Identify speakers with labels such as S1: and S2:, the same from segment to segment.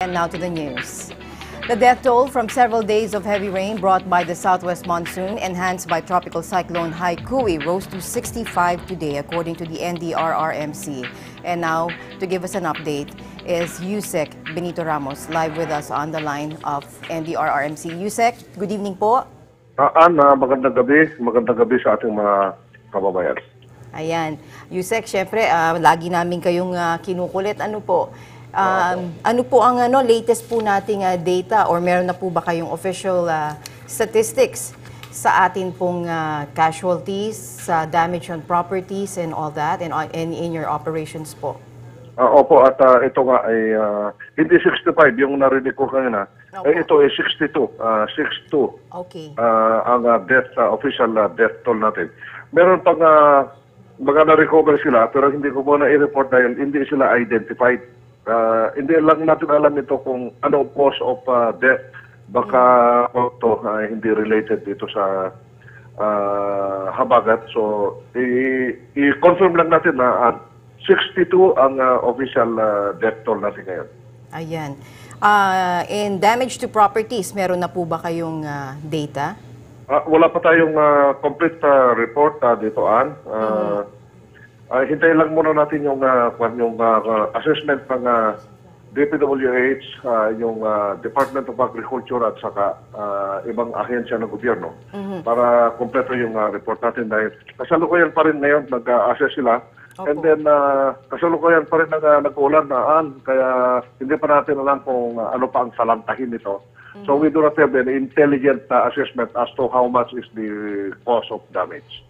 S1: And now to the news. The death toll from several days of heavy rain brought by the southwest monsoon, enhanced by tropical cyclone Haikui, rose to 65 today, according to the NDRRMC. And now, to give us an update, is Yusek Benito Ramos, live with us on the line of NDRRMC. Yusek, good evening po.
S2: Magandang gabi sa ating mga kababayan.
S1: Ayan. Yusek, syempre, lagi namin kayong kinukulit. Ano po? Ano po ang latest po nating data, or meron na po ba kayong official statistics sa atin pong casualties, damage on properties and all that, and in your operations po?
S2: Opo, at ito nga ay hindi 65 yung narinig ko kanina. Ito ay 62. 62.
S1: Okay.
S2: Ang official death toll natin. Meron pang mga na-recover sila, pero hindi ko muna i-report dahil hindi sila identified. Hindi lang natin alam ito kung ano cause of death. Baka ito hindi related dito sa habagat. So, i-confirm lang natin na 62 ang official death toll natin ngayon.
S1: Ayan. And damage to properties, meron na po ba kayong data?
S2: Wala pa tayong complete report dito, Ann. Hintayin lang muna natin yung assessment ng DPWH, yung Department of Agriculture at saka ibang ahensya ng gobyerno para kumpleto yung report natin dahil kasalukuyan pa rin ngayon nag-assess sila.
S1: Opo.
S2: And then kasalukuyan pa rin nag-uulan kaya hindi pa natin alam kung ano pa ang salantahin nito. So we do not have an intelligent assessment as to how much is the cause of damage.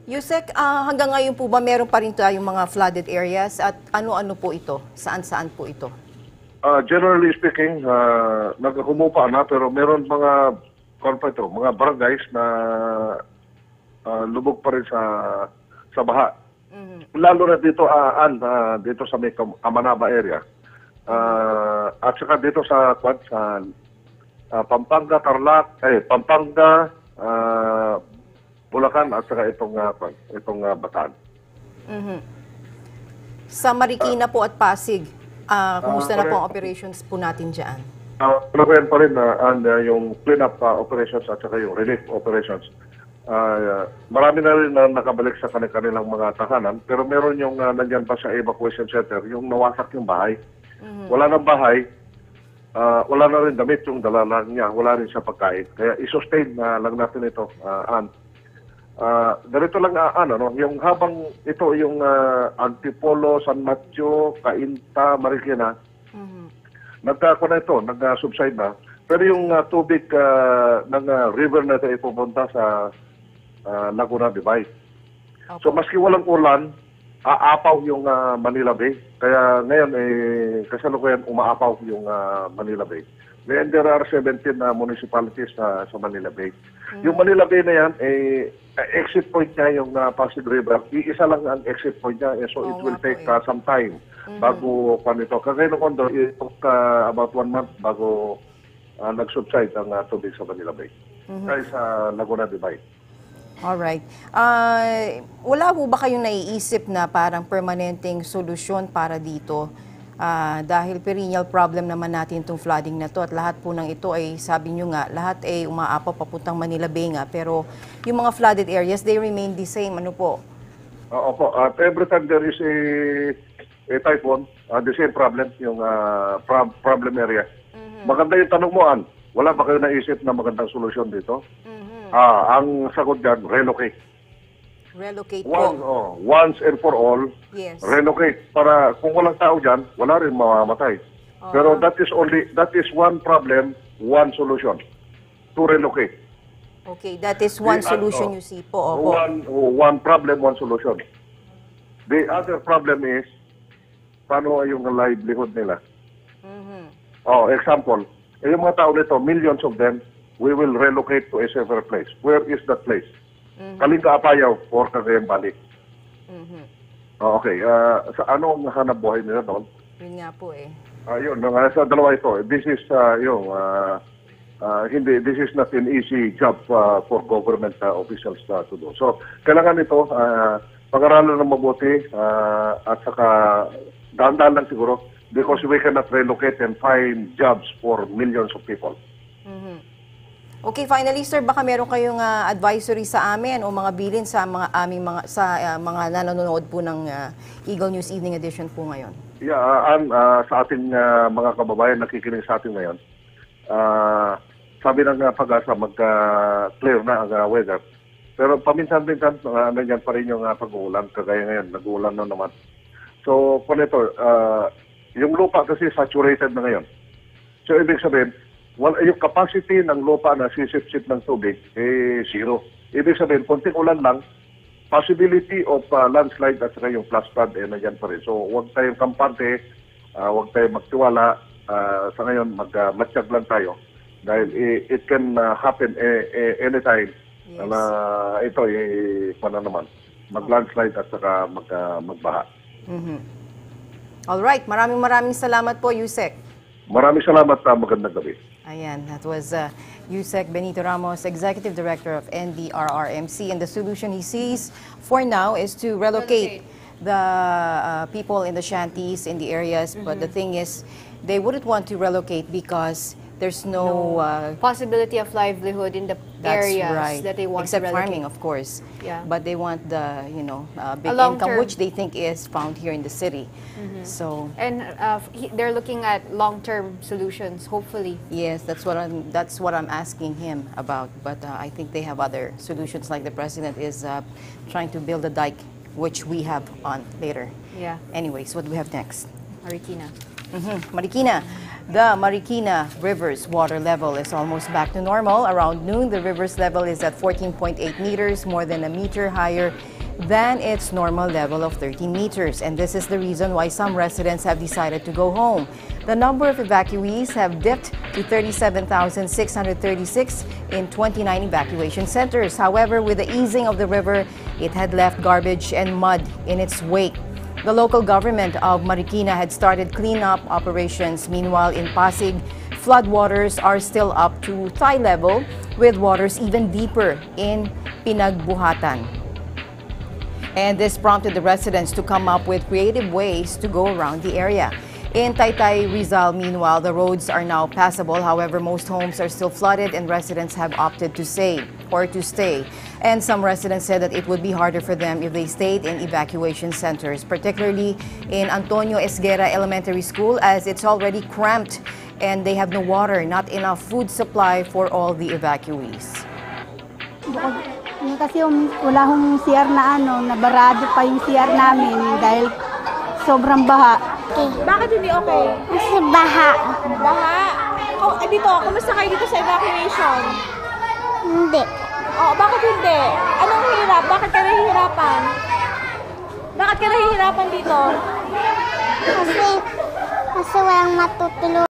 S1: Yusek, hanggang ngayon po ba meron pa rin tayong mga flooded areas at ano-ano po ito? Saan-saan po ito?
S2: Generally speaking, naghumupa na pero meron mga barangays na lubog pa rin sa baha. Lalo na dito dito sa may Kamanaba area. At saka dito sa Pampanga, Tarlac, Pampanga, Bulacan at saka itong Bataan.
S1: Sa Marikina po at Pasig, kumusta na po ang operations po natin dyan?
S2: Panakuyan pa rin yung cleanup operations at saka yung relief operations. Marami na rin na nakabalik sa kanilang mga tahanan, pero meron yung nandyan pa sa evacuation center, yung nawasak yung bahay. Wala nang bahay, wala na rin damit yung dalalang niya, wala rin sa pagkain. Kaya i-sustain lang natin ito. Ganito lang, yung habang ito yung Antipolo, San Mateo, Cainta, Marikina, nag-subside na. Pero yung tubig ng river na ito ay pupunta sa Laguna de Bay. So maski walang ulan, aapaw yung Manila Bay. Kaya ngayon kasalukuyan umaapaw yung Manila Bay. Then there are 17 municipalities sa Manila Bay. Yung Manila Bay na yan, exit point niya yung Pasig River. Iisa lang ang exit point niya. So it will take some time bago ito. Kagaya ng Condor, it took about 1 month bago nag-subside ang tubig sa Manila Bay. Kaya sa Laguna de Bay.
S1: Alright. Wala po ba kayong naiisip na parang permanenteng solusyon para dito? Dahil perennial problem naman natin itong flooding na to at lahat po ng ito ay, sabi nyo nga, lahat ay umaapaw papuntang Manila Bay nga. Pero yung mga flooded areas, they remain the same. Ano po?
S2: Opo. Every time there is a typhoon, the same problem, yung problem area. Maganda yung tanong mo, Ann. Wala ba kayo naisip na magandang solusyon dito? Ang sagot dyan, relocate.
S1: Relocate po.
S2: Once and for all,
S1: yes.
S2: Relocate. Para kung walang tao dyan, wala rin mamamatay. Pero that is one problem, one solution. To relocate.
S1: Okay, that is one solution you see po. Opo.
S2: One problem, one solution. The other problem is, paano yung livelihood nila? Example, yung mga tao nito, millions of them, we will relocate to a safer place. Where is that place? Kalinga Apayaw or Cagayan Valley. Okay, sa ano ang hanap buhay nila doon?
S1: Yun nga po
S2: Yun, sa dalawa ito, this is this is not an easy job for government officials to do. So, kailangan ito, pag-aralan ng mabuti at saka dahan-dahan lang siguro because we cannot relocate and find jobs for millions of people.
S1: Okay, finally sir, baka meron kayong advisory sa amin o mga bilin sa mga aming mga nanonood po ng Eagle News Evening Edition po ngayon.
S2: Yeah, sa ating mga kababayan nakikinig sa atin ngayon, sabi ng Pag-asa magka-clear na ang weather. Pero paminsan-minsan nandiyan pa rin yung pag-uulan, kagaya ngayon, nag-uulan na naman. So, kung ito, yung lupa kasi saturated na ngayon. So, ibig sabihin, yung capacity ng lupa na sisip-sip ng tubig, zero. Ibig sabihin, konting ulan lang, possibility of landslide at saka yung flash flood, nandiyan pa rin. So, huwag tayong kampante, huwag tayong magtiwala. Sa ngayon, matsyag lang tayo. Dahil it can happen anytime.
S1: Yes.
S2: Na ito, naman, mag-landslide at saka magbaha.
S1: Alright, maraming salamat po, Yusek.
S2: Maraming salamat, magandang gabi.
S1: Ayan, that was Yusek Benito Ramos, Executive Director of NDRRMC, and the solution he sees for now is to relocate the people in the shanties, in the areas, but the thing is, they wouldn't want to relocate because there's no
S3: possibility of livelihood in the areas that they want
S1: except
S3: to relocate.
S1: farming, of course.
S3: Yeah.
S1: But they want the big
S3: long
S1: income,
S3: term.
S1: which they think is found here in the city. So
S3: And they're looking at long-term solutions, hopefully.
S1: yes, that's what I'm asking him about. But I think they have other solutions, like the president is trying to build a dike, which we have on later.
S3: Yeah.
S1: Anyways, what do we have next?
S3: Marikina.
S1: Marikina. The Marikina River's water level is almost back to normal. Around noon, the river's level is at 14.8 meters, more than a meter higher than its normal level of 13 meters. And this is the reason why some residents have decided to go home. The number of evacuees have dipped to 37,636 in 29 evacuation centers. However, with the easing of the river, it had left garbage and mud in its wake. The local government of Marikina had started cleanup operations. Meanwhile, in Pasig, floodwaters are still up to thigh level, with waters even deeper in Pinagbuhatan. And this prompted the residents to come up with creative ways to go around the area. In Taytay, Rizal, meanwhile, the roads are now passable. However, most homes are still flooded and residents have opted to stay. And some residents said that it would be harder for them if they stayed in evacuation centers, particularly in Antonio Esguera Elementary School, as it's already cramped and they have no water, not enough food supply for all the evacuees.
S4: Kasi wala hong CR na nabarado pa yung CR namin dahil sobrang baha.
S5: Bakit hindi okay?
S4: Kasi baha.
S5: Baha? Dito, kumusta kayo dito sa evacuation?
S4: Hindi.
S5: Bakit hindi? Anong hirap? Bakit ka nahihirapan? Bakit ka nahihirapan dito?
S4: Kasi walang matutulog.